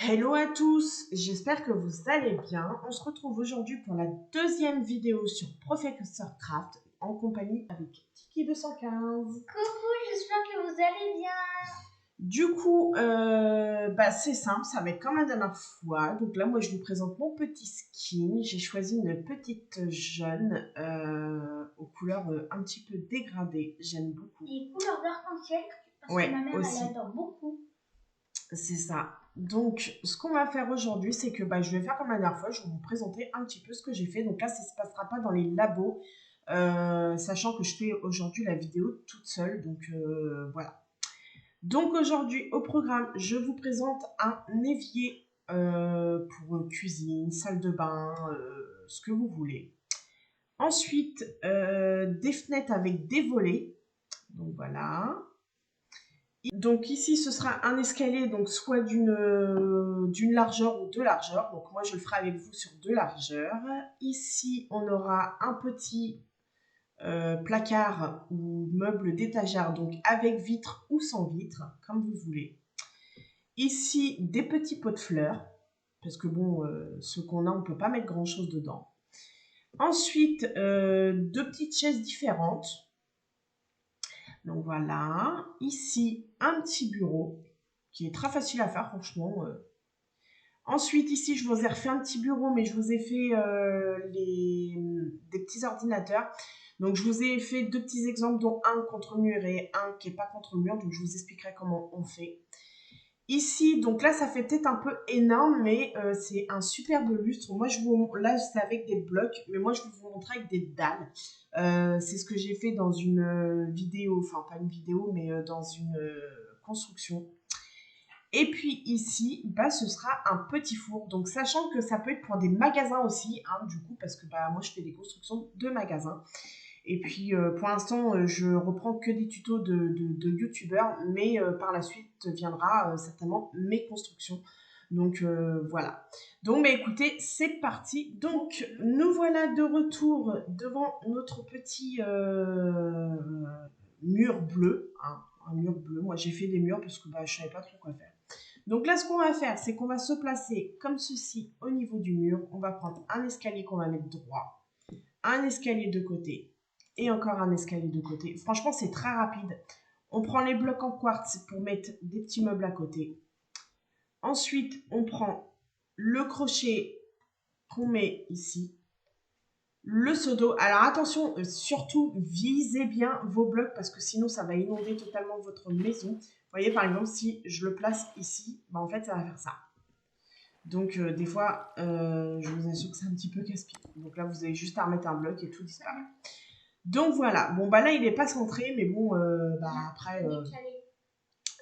Hello à tous, j'espère que vous allez bien. On se retrouve aujourd'hui pour la deuxième vidéo sur Professeur Craft en compagnie avec Tiki215. Coucou, j'espère que vous allez bien. Du coup, c'est simple, ça va être comme la dernière fois. Donc là, moi, je vous présente mon petit skin. J'ai choisi une petite jaune aux couleurs un petit peu dégradées. J'aime beaucoup. Et couleur d'arc-en-ciel, parce Ouais, que ma mère, aussi. elle adore beaucoup. C'est ça. Donc, ce qu'on va faire aujourd'hui, c'est que je vais faire comme la dernière fois. Je vais vous présenter un petit peu ce que j'ai fait. Donc là, ça ne se passera pas dans les labos, sachant que je fais aujourd'hui la vidéo toute seule. Donc, voilà. Donc, aujourd'hui, au programme, je vous présente un évier pour cuisine, salle de bain, ce que vous voulez. Ensuite, des fenêtres avec des volets. Donc, voilà. Donc ici, ce sera un escalier, donc soit d'une largeur ou deux largeurs. Donc moi, je le ferai avec vous sur deux largeurs. Ici, on aura un petit placard ou meuble d'étagère, donc avec vitre ou sans vitre, comme vous voulez. Ici, des petits pots de fleurs, parce que bon, ceux qu'on a, on ne peut pas mettre grand-chose dedans. Ensuite, deux petites chaises différentes. Donc voilà, ici un petit bureau qui est très facile à faire franchement. Ensuite ici je vous ai refait un petit bureau mais je vous ai fait des petits ordinateurs. Donc je vous ai fait deux petits exemples dont un contre mur et un qui n'est pas contre mur. Donc je vous expliquerai comment on fait. Ici, donc là, ça fait peut-être un peu énorme, mais c'est un superbe lustre. Moi, là, c'est avec des blocs, mais moi, je vais vous montrer avec des dalles. C'est ce que j'ai fait dans une vidéo, enfin, pas une vidéo, mais dans une construction. Et puis ici, ce sera un petit four. Donc, sachant que ça peut être pour des magasins aussi, hein, du coup, parce que moi, je fais des constructions de magasins. Et puis, pour l'instant, je reprends que des tutos de youtubeurs, mais par la suite viendra certainement mes constructions. Donc, voilà. Donc, écoutez, c'est parti. Donc, nous voilà de retour devant notre petit mur bleu. Hein, un mur bleu. Moi, j'ai fait des murs parce que je ne savais pas trop quoi faire. Donc là, ce qu'on va faire, c'est qu'on va se placer comme ceci au niveau du mur. On va prendre un escalier qu'on va mettre droit, un escalier de côté, et encore un escalier de côté. Franchement, c'est très rapide. On prend les blocs en quartz pour mettre des petits meubles à côté. Ensuite, on prend le crochet qu'on met ici. Le seau d'eau. Alors attention, surtout, visez bien vos blocs parce que sinon, ça va inonder totalement votre maison. Vous voyez, par exemple, si je le place ici, en fait, ça va faire ça. Donc, des fois, je vous assure que c'est un petit peu casse-pied. Donc là, vous avez juste à remettre un bloc et tout disparaît. Donc voilà, bon là il n'est pas centré, mais bon après,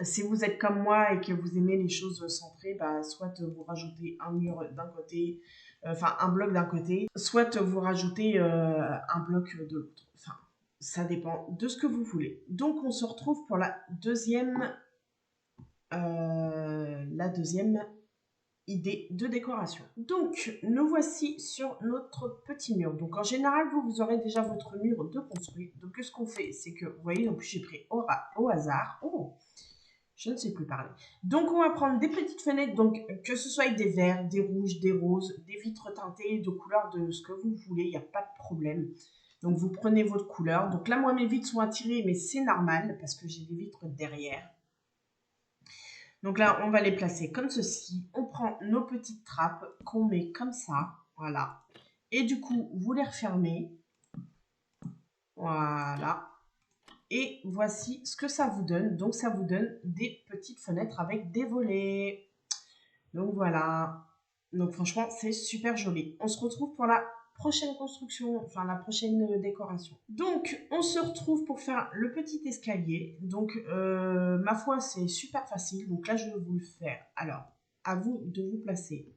si vous êtes comme moi et que vous aimez les choses centrées, soit vous rajoutez un mur d'un côté, enfin un bloc d'un côté, soit vous rajoutez un bloc de l'autre. Enfin, ça dépend de ce que vous voulez. Donc on se retrouve pour la deuxième idée de décoration. Donc, nous voici sur notre petit mur. Donc, en général, vous aurez déjà votre mur de construit. Donc, ce qu'on fait, c'est que, vous voyez, donc j'ai pris au hasard. Oh, je ne sais plus parler. Donc, on va prendre des petites fenêtres, donc que ce soit avec des verts, des rouges, des roses, des vitres teintées de couleurs de ce que vous voulez, il n'y a pas de problème. Donc, vous prenez votre couleur. Donc là, moi, mes vitres sont attirées, mais c'est normal parce que j'ai des vitres derrière. Donc là, on va les placer comme ceci. On prend nos petites trappes qu'on met comme ça. Voilà. Et du coup, vous les refermez. Voilà. Et voici ce que ça vous donne. Donc, ça vous donne des petites fenêtres avec des volets. Donc, voilà. Donc, franchement, c'est super joli. On se retrouve pour la prochaine construction, enfin la prochaine décoration. Donc, on se retrouve pour faire le petit escalier. Donc, ma foi, c'est super facile. Donc là, je vais vous le faire. Alors, à vous de vous placer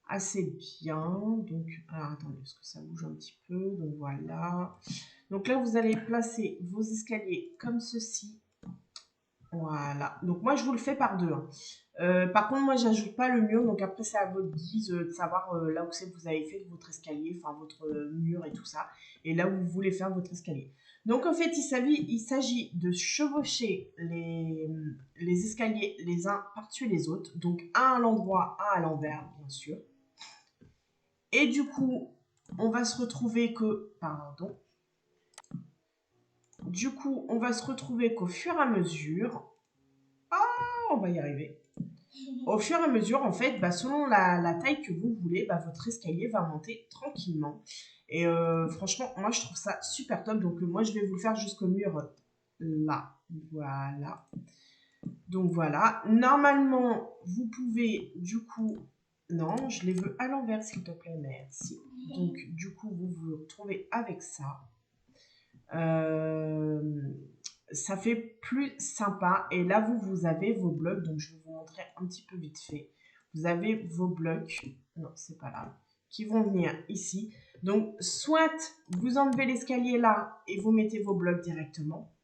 assez bien. Donc, alors attendez, parce que ça bouge un petit peu. Donc, voilà. Donc là, vous allez placer vos escaliers comme ceci. Voilà. Donc, moi, je vous le fais par deux. Hein. Par contre, moi, j'ajoute pas le mur. Donc, après, c'est à votre guise de savoir là où c'est que vous avez fait votre escalier, enfin, votre mur et tout ça. et là où vous voulez faire votre escalier. Donc en fait, il s'agit de chevaucher les escaliers les uns par-dessus les autres. Donc un à l'endroit, un à l'envers, bien sûr. Et du coup, on va se retrouver que... Pardon. Du coup, on va se retrouver qu'au fur et à mesure... Ah, on va y arriver. Au fur et à mesure, en fait, selon la taille que vous voulez, votre escalier va monter tranquillement. Et franchement, moi, je trouve ça super top. Donc, moi, je vais vous le faire jusqu'au mur là. Voilà. Donc, voilà. Normalement, vous pouvez, du coup... Non, je les veux à l'envers, s'il te plaît. Merci. Donc, du coup, vous vous retrouvez avec ça. Ça fait plus sympa. Et là, vous avez vos blocs. Donc, je vais vous montrer un petit peu vite fait. Vous avez vos blocs. Non, c'est pas là. Qui vont venir ici. Donc, soit vous enlevez l'escalier là et vous mettez vos blocs directement.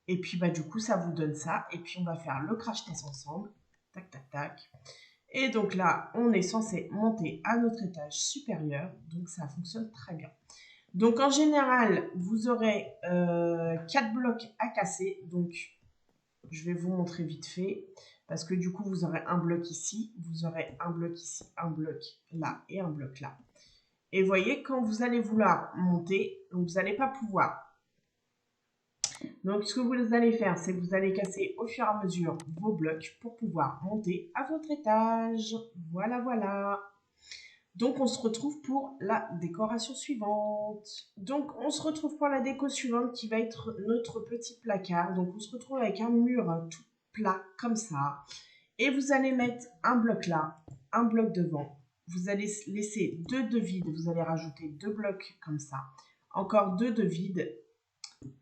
Et puis, du coup, ça vous donne ça. Et puis, on va faire le crash test ensemble. Tac, tac, tac. Et donc là, on est censé monter à notre étage supérieur. Donc, ça fonctionne très bien. Donc, en général, vous aurez 4 blocs à casser. Donc, je vais vous montrer vite fait. Parce que du coup, vous aurez un bloc ici. Vous aurez un bloc ici, un bloc là et un bloc là. Et vous voyez, quand vous allez vouloir monter, donc vous n'allez pas pouvoir. Donc, ce que vous allez faire, c'est que vous allez casser au fur et à mesure vos blocs pour pouvoir monter à votre étage. Voilà, voilà. Donc, on se retrouve pour la décoration suivante. Donc, on se retrouve pour la déco suivante qui va être notre petit placard. Donc, on se retrouve avec un mur tout plat comme ça. Et vous allez mettre un bloc là, un bloc devant. Vous allez laisser 2 de vide. Vous allez rajouter 2 blocs comme ça. Encore 2 de vide.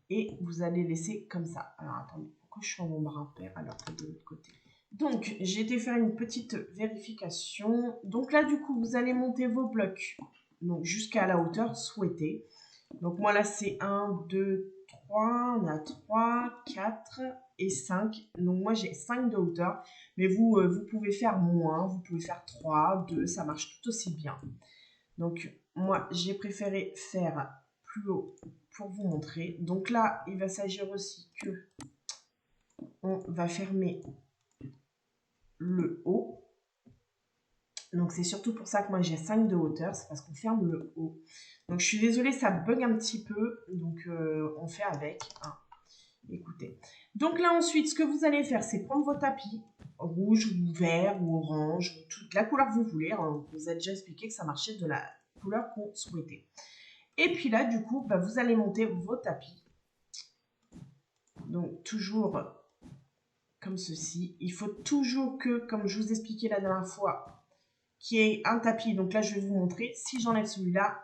Et vous allez laisser comme ça. Alors, attendez, pourquoi je suis en ombre impair alors que de l'autre côté? Donc, j'ai été faire une petite vérification. Donc là, du coup, vous allez monter vos blocs jusqu'à la hauteur souhaitée. Donc moi, là, c'est 1, 2, 3. On a 3, 4 et 5. Donc moi, j'ai 5 de hauteur. Mais vous, vous pouvez faire moins. Vous pouvez faire 3, 2. Ça marche tout aussi bien. Donc, moi, j'ai préféré faire plus haut pour vous montrer. Donc là, il va s'agir aussi que on va fermer le haut. Donc c'est surtout pour ça que moi j'ai 5 de hauteur, c'est parce qu'on ferme le haut. Donc je suis désolée, ça bug un petit peu, donc on fait avec. Hein. Écoutez. Donc là ensuite, ce que vous allez faire, c'est prendre vos tapis, rouge ou vert ou orange, ou toute la couleur que vous voulez. Hein. Je vous ai déjà expliqué que ça marchait de la couleur qu'on souhaitait. Et puis là, du coup, vous allez monter vos tapis. Donc toujours comme ceci. Il faut toujours que, comme je vous expliquais la dernière fois, qu'il y ait un tapis. Donc là, je vais vous montrer. Si j'enlève celui-là,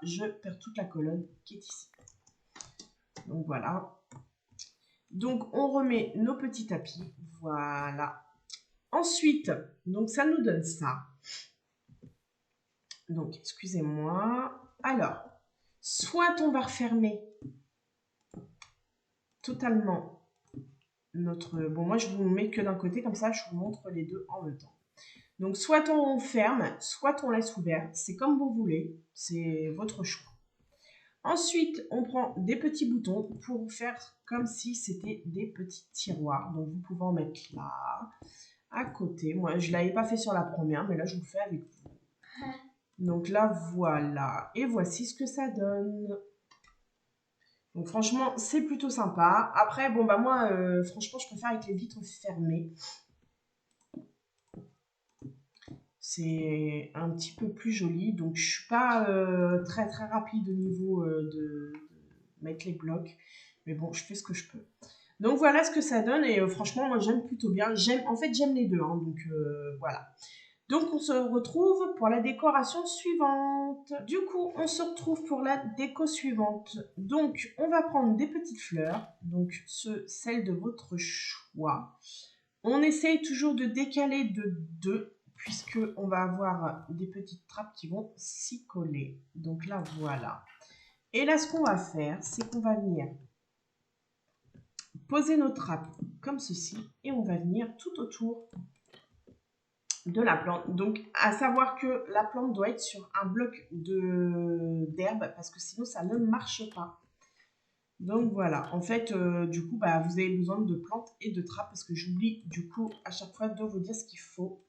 je perds toute la colonne qui est ici. Donc voilà. Donc on remet nos petits tapis. Voilà. Ensuite, donc ça nous donne ça. Donc, excusez-moi. Alors, soit on va refermer totalement notre... Bon, moi, je vous mets que d'un côté, comme ça, je vous montre les deux en même temps. Donc, soit on ferme, soit on laisse ouvert. C'est comme vous voulez. C'est votre choix. Ensuite, on prend des petits boutons pour faire comme si c'était des petits tiroirs. Donc, vous pouvez en mettre là, à côté. Moi, je ne l'avais pas fait sur la première, mais là, je vous le fais avec vous. Donc là, voilà. Et voici ce que ça donne. Donc franchement, c'est plutôt sympa. Après, bon, moi, franchement, je préfère avec les vitres fermées. C'est un petit peu plus joli. Donc, je suis pas très, très rapide au niveau de mettre les blocs. Mais bon, je fais ce que je peux. Donc, voilà ce que ça donne. Et franchement, moi, j'aime plutôt bien. En fait, j'aime les deux. Hein, donc, voilà. Donc, on se retrouve pour la décoration suivante. Du coup, on se retrouve pour la déco suivante. Donc, on va prendre des petites fleurs. Donc, celles de votre choix. On essaye toujours de décaler de 2, puisqu'on va avoir des petites trappes qui vont s'y coller. Donc là, voilà. Et là, ce qu'on va faire, c'est qu'on va venir poser nos trappes comme ceci. Et on va venir tout autour de la plante. Donc, à savoir que la plante doit être sur un bloc d'herbe parce que sinon, ça ne marche pas. Donc, voilà. En fait, du coup, bah, vous avez besoin de plantes et de trappes parce que j'oublie, du coup, à chaque fois de vous dire ce qu'il faut.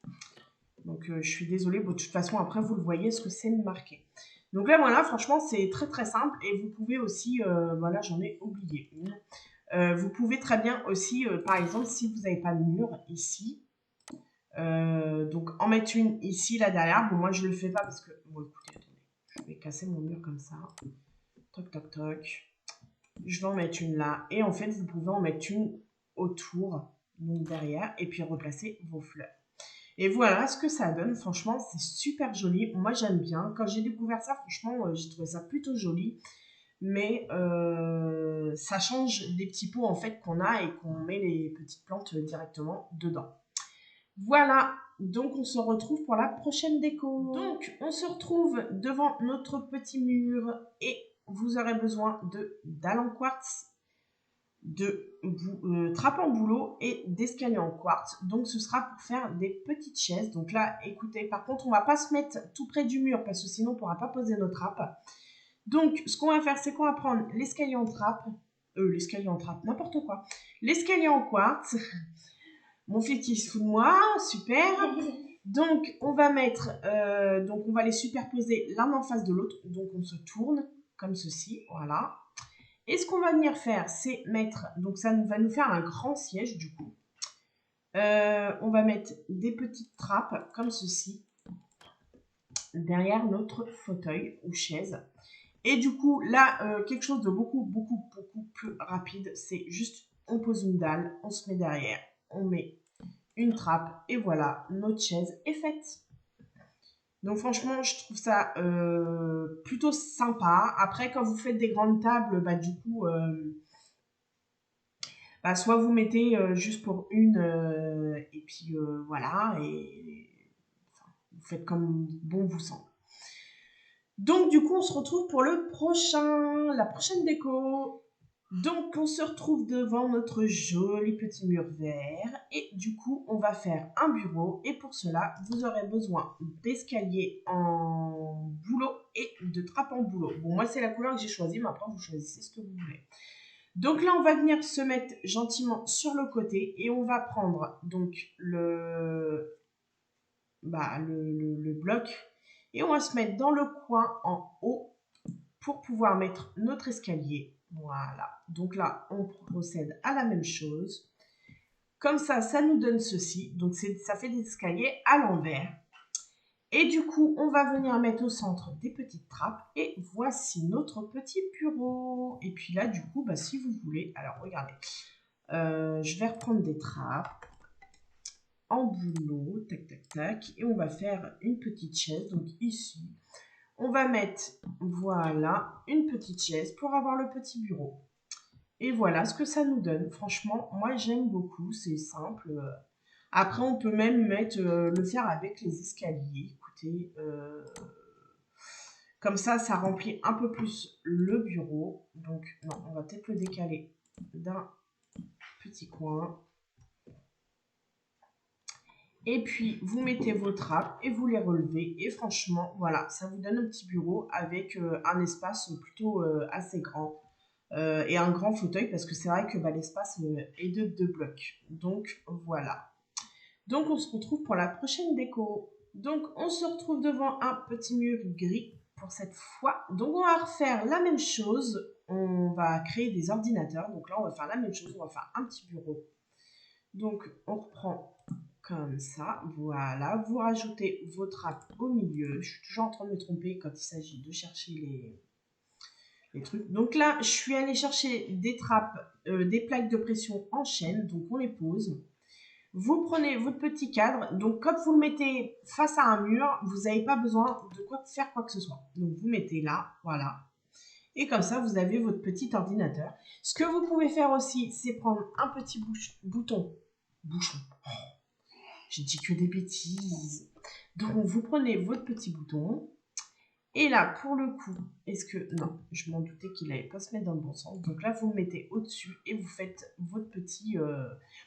Donc, je suis désolée. Bon, de toute façon, après, vous le voyez, ce que c'est marqué. Donc là, voilà, franchement, c'est très, très simple. Et vous pouvez aussi, voilà, j'en ai oublié une. Vous pouvez très bien aussi, par exemple, si vous n'avez pas de mur ici, donc en mettre une ici, là derrière. Bon, moi je le fais pas parce que, bon écoutez, attendez, je vais casser mon mur comme ça. Toc, toc, toc. Je vais en mettre une là. Et en fait, vous pouvez en mettre une autour, donc derrière, et puis replacer vos fleurs. Et voilà ce que ça donne. Franchement, c'est super joli. Moi, j'aime bien. Quand j'ai découvert ça, franchement, j'ai trouvé ça plutôt joli. Mais ça change des petits pots en fait qu'on a et qu'on met les petites plantes directement dedans. Voilà, donc on se retrouve pour la prochaine déco. Donc on se retrouve devant notre petit mur et vous aurez besoin de dalles en quartz, de trappes en bouleau et d'escaliers en quartz. Donc ce sera pour faire des petites chaises. Donc là, écoutez, par contre, on va pas se mettre tout près du mur parce que sinon on pourra pas poser nos trappes. Donc ce qu'on va faire, c'est qu'on va prendre l'escalier en trappe, n'importe quoi. L'escalier en quartz. Mon fils qui se fout de moi, super. Donc on va mettre, donc on va les superposer l'un en face de l'autre. Donc on se tourne comme ceci, voilà. Et ce qu'on va venir faire, c'est mettre, donc ça va nous faire un grand siège du coup. On va mettre des petites trappes comme ceci derrière notre fauteuil ou chaise. Et du coup, là, quelque chose de beaucoup plus rapide, c'est juste, on pose une dalle, on se met derrière, on met une trappe, et voilà, notre chaise est faite. Donc franchement, je trouve ça plutôt sympa. Après, quand vous faites des grandes tables, bah du coup, bah, soit vous mettez juste pour une, et puis voilà, et enfin, vous faites comme bon vous semble. Donc du coup, on se retrouve pour la prochaine déco. Donc on se retrouve devant notre joli petit mur vert et du coup on va faire un bureau et pour cela vous aurez besoin d'escaliers en bouleau et de trappes en bouleau. Bon, moi c'est la couleur que j'ai choisie, mais après vous choisissez ce que vous voulez. Donc là on va venir se mettre gentiment sur le côté et on va prendre donc le bloc et on va se mettre dans le coin en haut pour pouvoir mettre notre escalier. Voilà, donc là on procède à la même chose. Comme ça, ça nous donne ceci. Donc ça fait des escaliers à l'envers. Et du coup, on va venir mettre au centre des petites trappes. Et voici notre petit bureau. Et puis là, du coup, bah, si vous voulez, alors regardez, je vais reprendre des trappes en bouleau, tac, tac, tac. Et on va faire une petite chaise, donc ici. On va mettre, voilà, une petite chaise pour avoir le petit bureau. Et voilà ce que ça nous donne. Franchement, moi j'aime beaucoup, c'est simple. Après, on peut même mettre, le faire avec les escaliers. Écoutez, comme ça remplit un peu plus le bureau. Donc, non, on va peut-être le décaler d'un petit coin. Et puis, vous mettez vos trappes et vous les relevez. Et franchement, voilà, ça vous donne un petit bureau avec un espace plutôt assez grand. Et un grand fauteuil parce que c'est vrai que bah, l'espace est de 2 blocs. Donc, voilà. Donc, on se retrouve pour la prochaine déco. Donc, on se retrouve devant un petit mur gris pour cette fois. Donc, on va refaire la même chose. On va créer des ordinateurs. Donc là, on va faire la même chose. On va faire un petit bureau. Donc, on reprend comme ça, voilà. Vous rajoutez vos trappes au milieu. Je suis toujours en train de me tromper quand il s'agit de chercher les trucs. Donc là, je suis allée chercher des trappes, des plaques de pression en chaîne. Donc on les pose. Vous prenez votre petit cadre. Donc quand vous le mettez face à un mur, vous n'avez pas besoin de faire quoi que ce soit. Donc vous mettez là, voilà. Et comme ça, vous avez votre petit ordinateur. Ce que vous pouvez faire aussi, c'est prendre un petit bouchon. J'ai dit que des bêtises. Donc, vous prenez votre petit bouton. Et là, pour le coup, non, je m'en doutais qu'il n'allait pas se mettre dans le bon sens. Donc là, vous le mettez au-dessus et vous faites votre petit...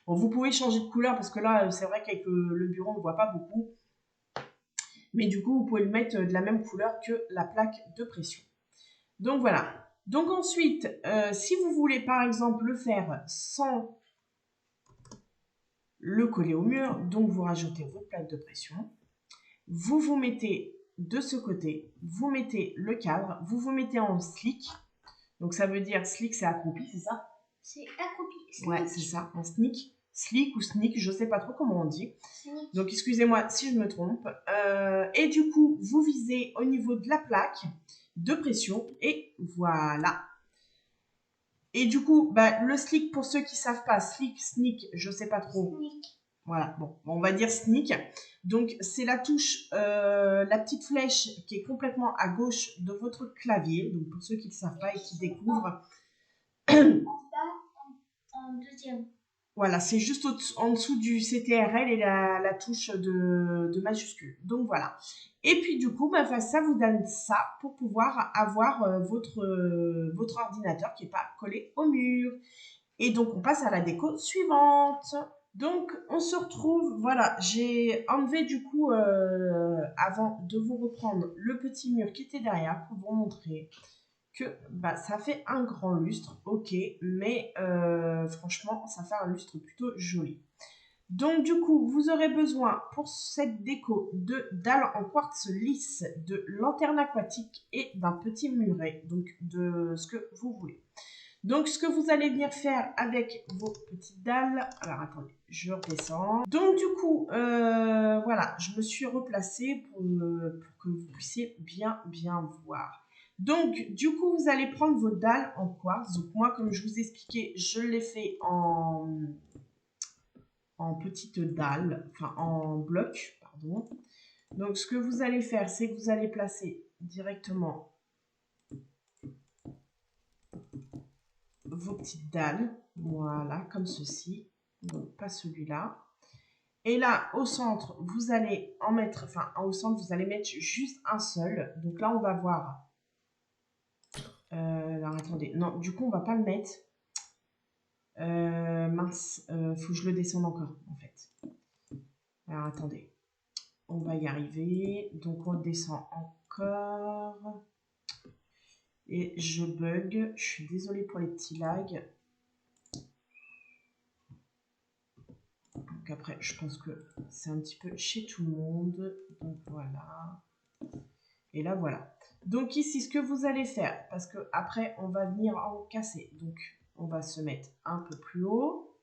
Bon, vous pouvez changer de couleur parce que là, c'est vrai qu'avec le bureau, on ne voit pas beaucoup. Mais du coup, vous pouvez le mettre de la même couleur que la plaque de pression. Donc voilà. Donc ensuite, si vous voulez par exemple le faire sans le coller au mur, donc vous rajoutez votre plaque de pression. Vous vous mettez de ce côté, vous mettez le cadre, vous vous mettez en slick. Donc ça veut dire slick, c'est accroupi, c'est ça? C'est accroupi. Sneak. Ouais, c'est ça, en sneak. Slick ou sneak, je sais pas trop comment on dit. Sneak. Donc excusez-moi si je me trompe. Et du coup, vous visez au niveau de la plaque de pression et voilà. Et du coup, bah, le slick, pour ceux qui savent pas, slick, sneak, je sais pas trop. Sneak. Voilà, bon, on va dire sneak. Donc, c'est la touche, la petite flèche qui est complètement à gauche de votre clavier. Donc, pour ceux qui ne savent pas et qui découvrent. En deuxième. Voilà, c'est juste en dessous du CTRL et la touche de majuscule. Donc, voilà. Et puis, du coup, bah, ça vous donne ça pour pouvoir avoir votre ordinateur qui n'est pas collé au mur. Et donc, on passe à la déco suivante. Donc, on se retrouve, voilà, j'ai enlevé du coup, avant de vous reprendre le petit mur qui était derrière pour vous montrer que bah, ça fait un grand lustre, ok, mais franchement, ça fait un lustre plutôt joli. Donc, du coup, vous aurez besoin pour cette déco de dalles en quartz lisse, de lanterne aquatique et d'un petit muret, donc de ce que vous voulez. Donc, ce que vous allez venir faire avec vos petites dalles... Alors, attendez, je redescends. Donc, du coup, voilà, je me suis replacée pour que vous puissiez bien voir. Donc, du coup, vous allez prendre vos dalles en quartz. Donc, moi, comme je vous expliquais, je l'ai fait en petites dalles, enfin, en blocs, pardon. Donc, ce que vous allez faire, c'est que vous allez placer directement vos petites dalles, voilà, comme ceci, donc pas celui-là. Et là, au centre, vous allez en mettre, enfin, au centre, vous allez mettre juste un seul. Donc là, on va voir. Alors, attendez, non, du coup, on va pas le mettre. Mince, faut que je le descende encore, en fait. Alors, attendez, on va y arriver. Donc, on le descend encore. Et je bug, je suis désolée pour les petits lags. Donc après, je pense que c'est un petit peu chez tout le monde. Donc voilà. Et là, voilà. Donc ici, ce que vous allez faire, parce que après, on va venir en casser. Donc, on va se mettre un peu plus haut.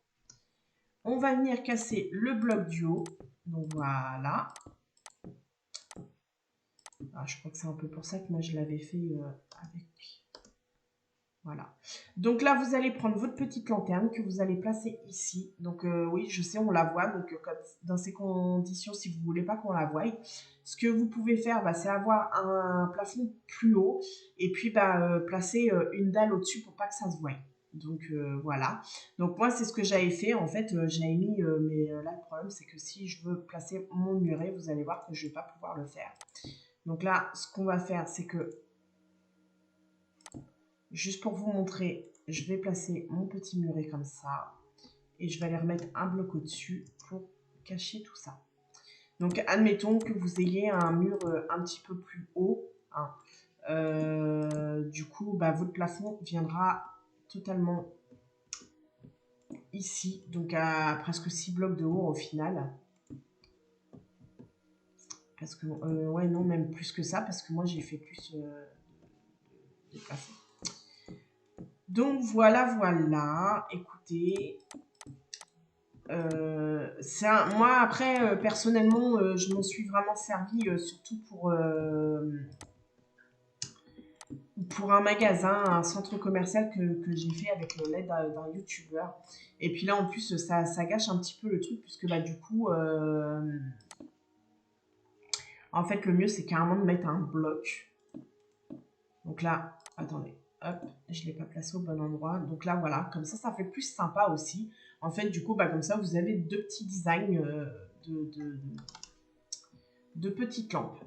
On va venir casser le bloc du haut. Donc voilà. Ah, je crois que c'est un peu pour ça que moi, je l'avais fait avec... Voilà. Donc là, vous allez prendre votre petite lanterne que vous allez placer ici. Donc oui, je sais, on la voit. Donc dans ces conditions, si vous ne voulez pas qu'on la voie, ce que vous pouvez faire, bah, c'est avoir un plafond plus haut et puis bah, placer une dalle au-dessus pour pas que ça se voie. Donc voilà. Donc moi, c'est ce que j'avais fait. En fait, j'avais mis, mais là, le problème, c'est que si je veux placer mon muret, vous allez voir que je ne vais pas pouvoir le faire. Donc là, ce qu'on va faire, c'est que juste pour vous montrer, je vais placer mon petit muret comme ça. Et je vais aller remettre un bloc au-dessus pour cacher tout ça. Donc, admettons que vous ayez un mur un petit peu plus haut. Hein. Du coup, bah, votre plafond viendra totalement ici. Donc, à presque 6 blocs de haut au final. Parce que, ouais, non, même plus que ça. Parce que moi, j'ai fait plus de plafond. Donc voilà, écoutez, moi après, personnellement, je m'en suis vraiment servi surtout pour un magasin, un centre commercial que j'ai fait avec l'aide d'un youtubeur. Et puis là, en plus, ça gâche un petit peu le truc, puisque bah, du coup, en fait, le mieux, c'est carrément de mettre un bloc. Donc là, attendez. Hop, je ne l'ai pas placé au bon endroit. Donc là, voilà, comme ça fait plus sympa aussi. En fait, du coup, bah, comme ça, vous avez deux petits designs de petites lampes.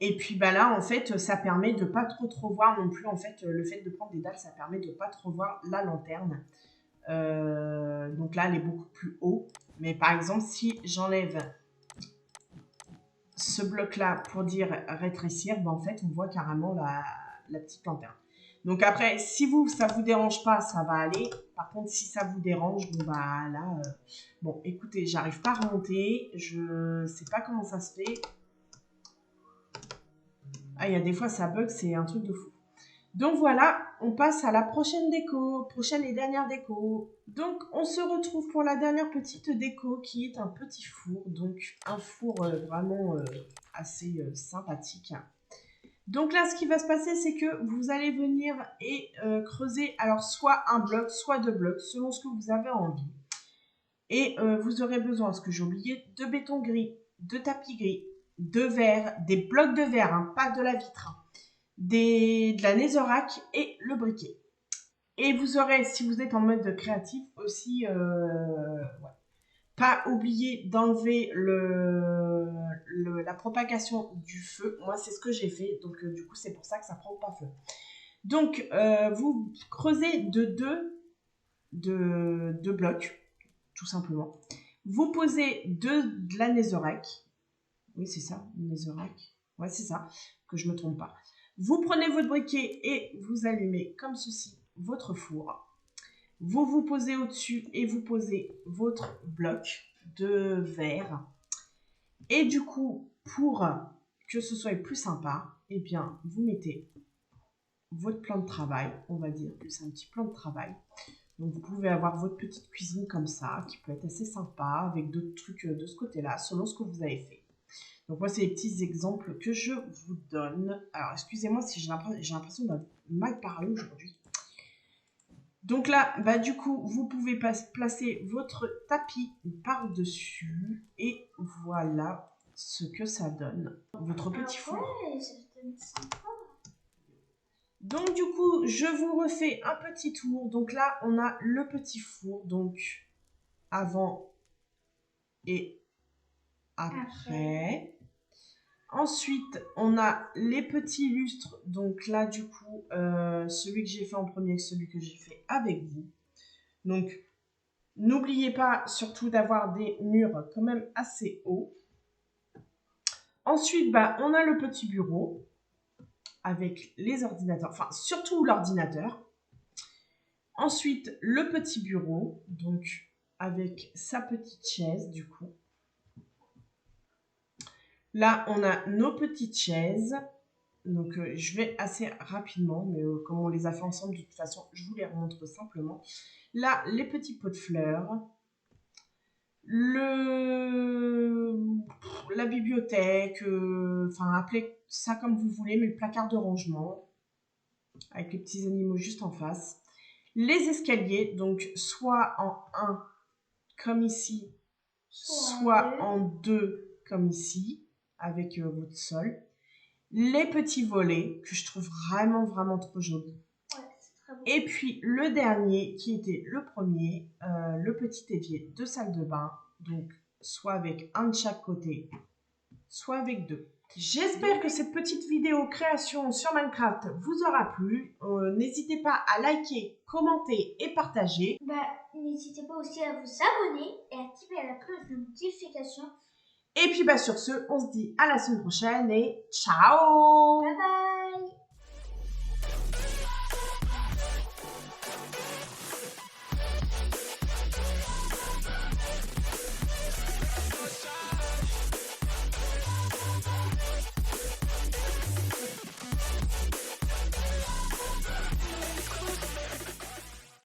Et puis bah, là, en fait, ça permet de ne pas trop voir non plus. En fait, le fait de prendre des dalles, ça permet de ne pas trop voir la lanterne. Donc là, elle est beaucoup plus haut. Mais par exemple, si j'enlève ce bloc-là pour dire rétrécir, ben, en fait, on voit carrément la petite lanterne. Donc après, si ça vous dérange pas, ça va aller. Par contre, si ça vous dérange, bon bah là, bon, écoutez, j'arrive pas à remonter. Je sais pas comment ça se fait. Ah, il y a des fois, ça bug, c'est un truc de fou. Donc voilà, on passe à la prochaine déco, prochaine et dernière déco. Donc on se retrouve pour la dernière petite déco qui est un petit four, donc un four vraiment assez sympathique. Donc là, ce qui va se passer, c'est que vous allez venir et creuser alors soit un bloc, soit deux blocs, selon ce que vous avez envie. Et vous aurez besoin, ce que j'ai oublié, de béton gris, de tapis gris, de verre, des blocs de verre, hein, pas de la vitre. Hein, de la netherrack et le briquet. Et vous aurez, si vous êtes en mode créatif, aussi, ouais, pas oublier d'enlever la propagation du feu. Moi, c'est ce que j'ai fait, donc du coup, c'est pour ça que ça prend pas feu. Donc, vous creusez de deux blocs, tout simplement. Vous posez de la netherrack. Oui, c'est ça, netherrack. Ouais, c'est ça, que je me trompe pas. Vous prenez votre briquet et vous allumez comme ceci votre four. Vous vous posez au-dessus et vous posez votre bloc de verre. Et du coup, pour que ce soit plus sympa, eh bien, vous mettez votre plan de travail. On va dire que c'est un petit plan de travail. Donc, vous pouvez avoir votre petite cuisine comme ça, qui peut être assez sympa, avec d'autres trucs de ce côté-là, selon ce que vous avez fait. Donc moi, c'est les petits exemples que je vous donne. Alors, excusez-moi si j'ai l'impression d'avoir mal parlé aujourd'hui. Donc là, bah, du coup, vous pouvez placer votre tapis par-dessus. Et voilà ce que ça donne. Votre petit four. Ouais, ça donne sympa. Donc du coup, je vous refais un petit tour. Donc là, on a le petit four. Donc avant et après. Ensuite, on a les petits lustres. Donc là, du coup, celui que j'ai fait en premier et celui que j'ai fait avec vous. Donc, n'oubliez pas surtout d'avoir des murs quand même assez hauts. Ensuite, bah, on a le petit bureau avec les ordinateurs. Enfin, surtout l'ordinateur. Ensuite, le petit bureau. Donc, avec sa petite chaise, du coup. Là, on a nos petites chaises. Donc, je vais assez rapidement, mais comme on les a fait ensemble, de toute façon, je vous les remontre simplement. Là, les petits pots de fleurs. La bibliothèque, enfin, appelez ça comme vous voulez, mais le placard de rangement, avec les petits animaux juste en face. Les escaliers, donc soit en 1 comme ici, soit en 2 comme ici, avec votre sol. Les petits volets, que je trouve vraiment, vraiment trop jolis. Ouais, c'est très beau. Et puis le dernier, qui était le premier, le petit évier de salle de bain. Donc, soit avec un de chaque côté, soit avec deux. J'espère que cette petite vidéo création sur Minecraft vous aura plu. N'hésitez pas à liker, commenter et partager. Bah, n'hésitez pas aussi à vous abonner et à activer la cloche de notification. Et puis bah, sur ce, on se dit à la semaine prochaine et ciao! Bye bye!